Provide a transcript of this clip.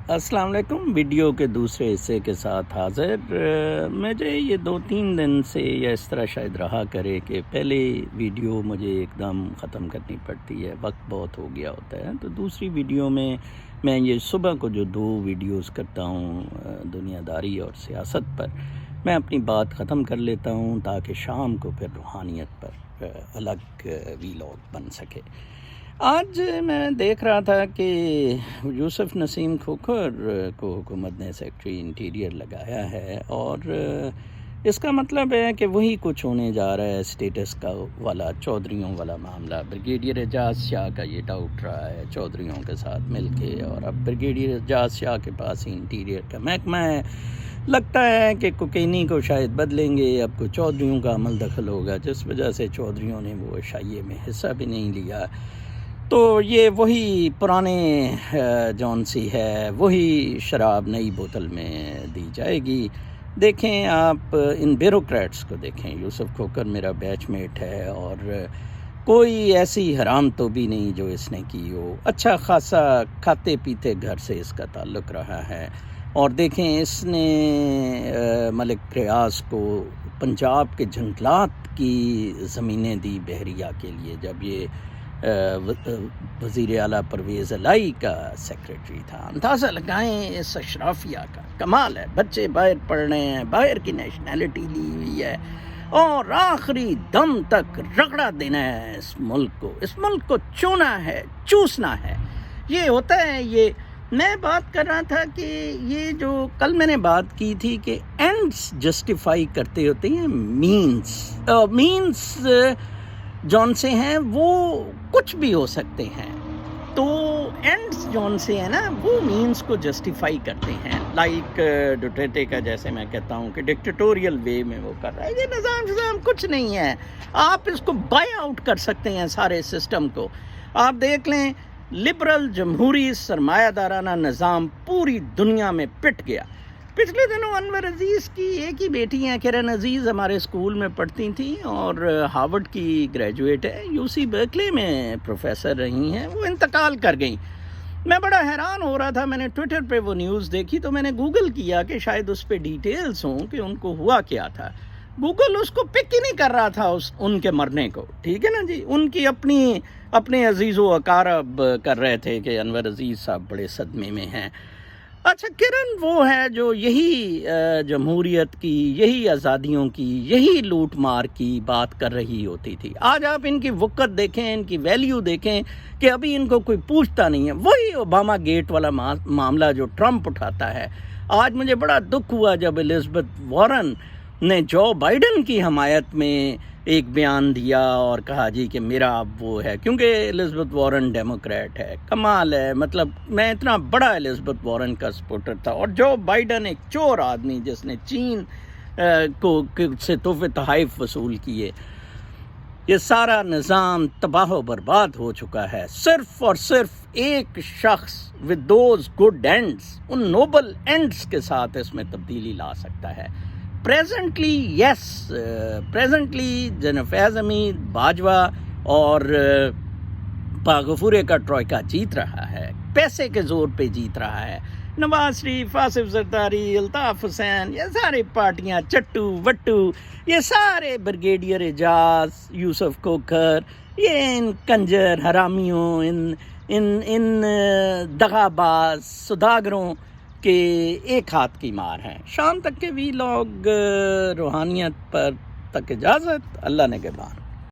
السلام علیکم. ویڈیو کے دوسرے حصے کے ساتھ حاضر. مجھے یہ 2-3 دن سے یا اس طرح شاید رہا کرے کہ پہلے ویڈیو مجھے ایک دم ختم کرنی پڑتی ہے، وقت بہت ہو گیا ہوتا ہے. تو دوسری ویڈیو میں یہ صبح کو جو 2 ویڈیوز کرتا ہوں دنیا داری اور سیاست پر، میں اپنی بات ختم کر لیتا ہوں تاکہ شام کو پھر روحانیت پر الگ ویلاگ بن سکے. آج میں دیکھ رہا تھا کہ یوسف نسیم کھوکھر کو حکومت نے سیکرٹری انٹیریئر لگایا ہے، اور اس کا مطلب ہے کہ وہی کچھ ہونے جا رہا ہے اسٹیٹس کا والا چودھریوں والا معاملہ. بریگیڈیئر اعجاز شاہ کا یہ ڈاؤٹ رہا ہے چودھریوں کے ساتھ مل کے، اور اب بریگیڈیئر اعجاز شاہ کے پاس ہی انٹیریئر کا محکمہ ہے. لگتا ہے کہ کوکینی کو شاید بدلیں گے، اب کوئی چودھریوں کا عمل دخل ہوگا، جس وجہ سے چودھریوں نے وہ عشائیے میں حصہ بھی نہیں لیا. تو یہ وہی پرانے جون سی ہے، وہی شراب نئی بوتل میں دی جائے گی. دیکھیں آپ ان بیوروکریٹس کو دیکھیں. یوسف کھوکھر میرا بیچ میٹ ہے، اور کوئی ایسی حرام تو بھی نہیں جو اس نے کی ہو. اچھا خاصا کھاتے پیتے گھر سے اس کا تعلق رہا ہے. اور دیکھیں اس نے ملک ریاض کو پنجاب کے جنگلات کی زمینیں دی بحریہ کے لیے، جب یہ وزیر اعلیٰ پرویز الہی کا سیکریٹری تھا. اندازہ لگائیں اس اشرافیہ کا. کمال ہے، بچے باہر پڑھ رہے ہیں، باہر کی نیشنلٹی لی ہوئی ہے، اور آخری دم تک رگڑا دینا ہے اس ملک کو چونا ہے، چوسنا ہے. یہ ہوتا ہے. یہ میں بات کر رہا تھا کہ یہ جو کل میں نے بات کی تھی کہ اینڈس جسٹیفائی کرتے ہوتے ہیں مینس جون سے ہیں وہ کچھ بھی ہو سکتے ہیں. تو اینڈس جون سے ہیں نا، وہ مینس کو جسٹیفائی کرتے ہیں. لائک ڈوٹرٹے کا، جیسے میں کہتا ہوں کہ ڈکٹیٹوریل وے میں وہ کر رہا ہے. یہ نظام کچھ نہیں ہے. آپ اس کو بائی آؤٹ کر سکتے ہیں سارے سسٹم کو. آپ دیکھ لیں لبرل جمہوری سرمایہ دارانہ نظام پوری دنیا میں پٹ گیا. پچھلے دنوں انور عزیز کی ایک ہی بیٹی ہیں، کرن عزیز، ہمارے اسکول میں پڑھتی تھیں اور ہارورڈ کی گریجویٹ ہے، یو سی برکلے میں پروفیسر رہی ہیں. وہ انتقال کر گئیں. میں بڑا حیران ہو رہا تھا. میں نے ٹویٹر پہ وہ نیوز دیکھی تو میں نے گوگل کیا کہ شاید اس پہ ڈیٹیلز ہوں کہ ان کو ہوا کیا تھا. گوگل اس کو پک ہی نہیں کر رہا تھا ان کے مرنے کو. ٹھیک ہے نا جی. ان کی اپنے عزیز و اقارب کر رہے تھے کہ انور عزیز صاحب بڑے صدمے میں ہیں. اچھا، کرن وہ ہے جو یہی جمہوریت کی، یہی آزادیوں کی، یہی لوٹ مار کی بات کر رہی ہوتی تھی. آج آپ ان کی وقت دیکھیں، ان کی ویلیو دیکھیں کہ ابھی ان کو کوئی پوچھتا نہیں ہے. وہی اوباما گیٹ والا معاملہ جو ٹرمپ اٹھاتا ہے. آج مجھے بڑا دکھ ہوا جب الزبتھ وارن نے جو بائیڈن کی حمایت میں ایک بیان دیا اور کہا جی کہ میرا اب وہ ہے، کیونکہ الزبتھ وارن ڈیموکریٹ ہے. کمال ہے. مطلب میں اتنا بڑا الزبتھ وارن کا سپورٹر تھا، اور جو بائیڈن ایک چور آدمی جس نے چین کو سے تحفے تحائف وصول کیے. یہ سارا نظام تباہ و برباد ہو چکا ہے. صرف اور صرف ایک شخص with those good ends، in Nobel ends کے ساتھ اس میں تبدیلی لا سکتا ہے. پریزنٹلی جنفیض حمید، باجوہ اور پاغفورے کا ٹروئکا جیت رہا ہے، پیسے کے زور پہ جیت رہا ہے. نواز شریف، آصف زرداری، الطاف حسین، یہ سارے پارٹیاں، چٹو وٹو، یہ سارے بریگیڈیئر اعجاز، یوسف کھوکھر، یہ ان کنجر حرامیوں، ان دغاباز سوداگروں کہ ایک ہاتھ کی مار ہیں. شام تک کے وی لاگ روحانیت پر تک اجازت. اللہ نگہبان.